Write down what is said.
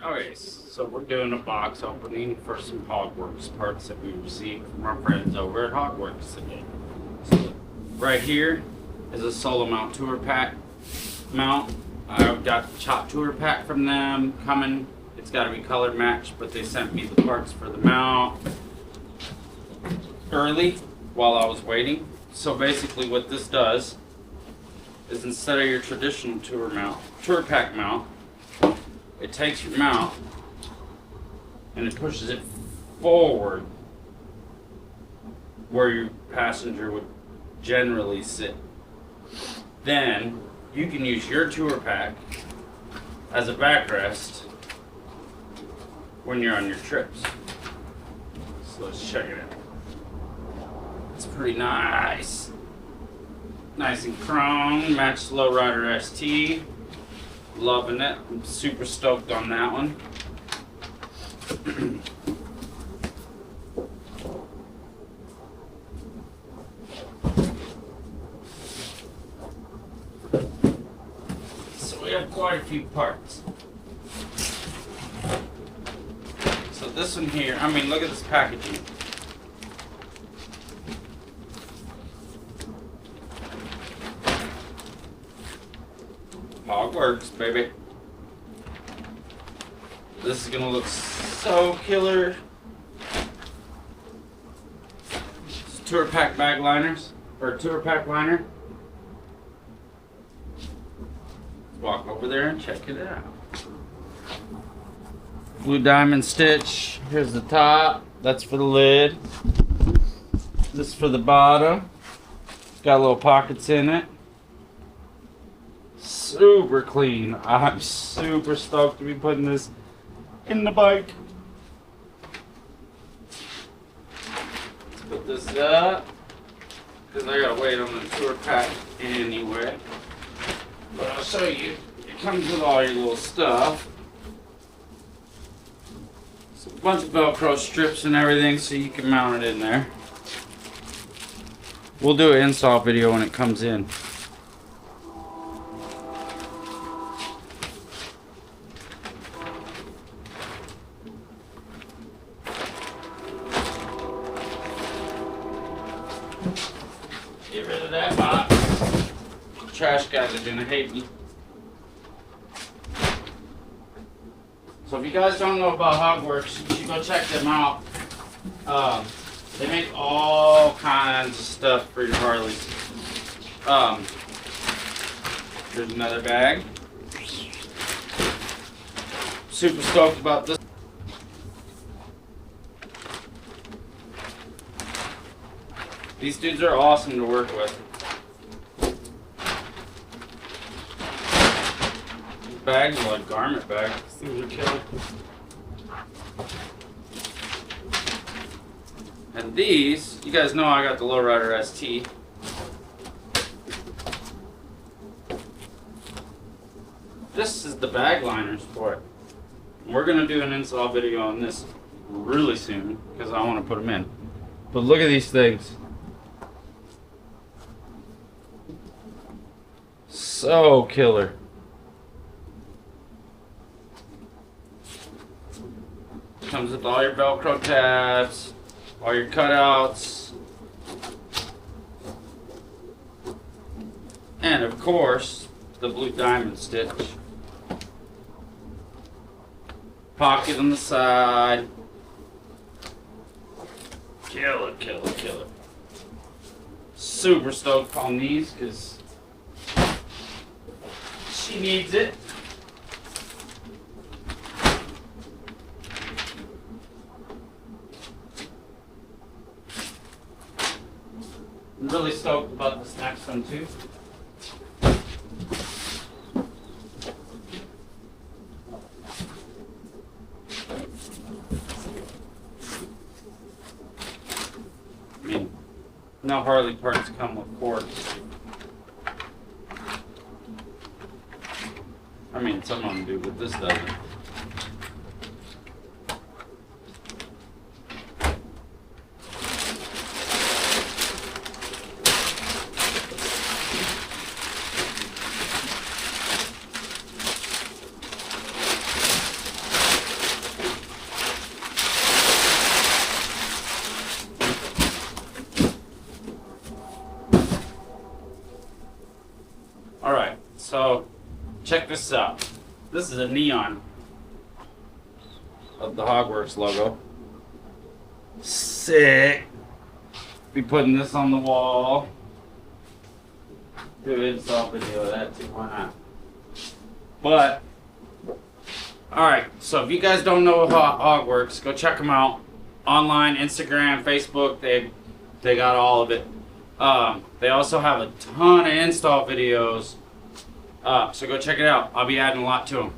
Okay, so we're doing a box opening for some hogworkz parts that we received from our friends over at hogworkz again. So right here is a solo mount tour pack mount. I've got the chop tour pack from them coming. It's got to be color matched, but they sent me the parts for the mount early while I was waiting. So basically what this does is instead of your traditional tour pack mount, it takes your mount and it pushes it forward where your passenger would generally sit. Then you can use your tour pack as a backrest when you're on your trips. So let's check it out. It's pretty nice. Nice and chrome, matched Lowrider ST. Loving it. I'm super stoked on that one. So we have quite a few parts. So this one here, I mean, look at this packaging. hogworkz, baby. This is gonna look so killer. It's tour pack bag liners, or tour pack liner. Let's walk over there and check it out. Blue diamond stitch. Here's the top. That's for the lid. This is for the bottom. It's got little pockets in it. Super clean. I'm super stoked to be putting this in the bike. Let's put this up because I gotta wait on the tour pack anyway. But I'll show you. It comes with all your little stuff. It's a bunch of Velcro strips and everything so you can mount it in there. We'll do an install video when it comes in. Get rid of that box. Trash guys are gonna hate me. So if you guys don't know about hogworkz, you should go check them out. They make all kinds of stuff for your Harleys. There's another bag. Super stoked about this. These dudes are awesome to work with. These bags are like garment bags. These things are killer. And these, you guys know I got the Lowrider ST. This is the bag liners for it. We're gonna do an install video on this really soon because I want to put them in. But look at these things. So killer. Comes with all your Velcro tabs, all your cutouts, and of course the blue diamond stitch. Pocket on the side. Killer, killer, killer. Super stoked on these because she needs it. I'm really stoked about this next one too. I mean, no Harley parts come with cords. I mean, some of them do, but this doesn't. Alright, so check this out. This is a neon of the hogworkz logo. Sick. Be putting this on the wall. Do an install video of that too, why not? But, alright, so if you guys don't know hogworkz, go check them out. Online, Instagram, Facebook, they got all of it. They also have a ton of install videos. So go check it out. I'll be adding a lot to them.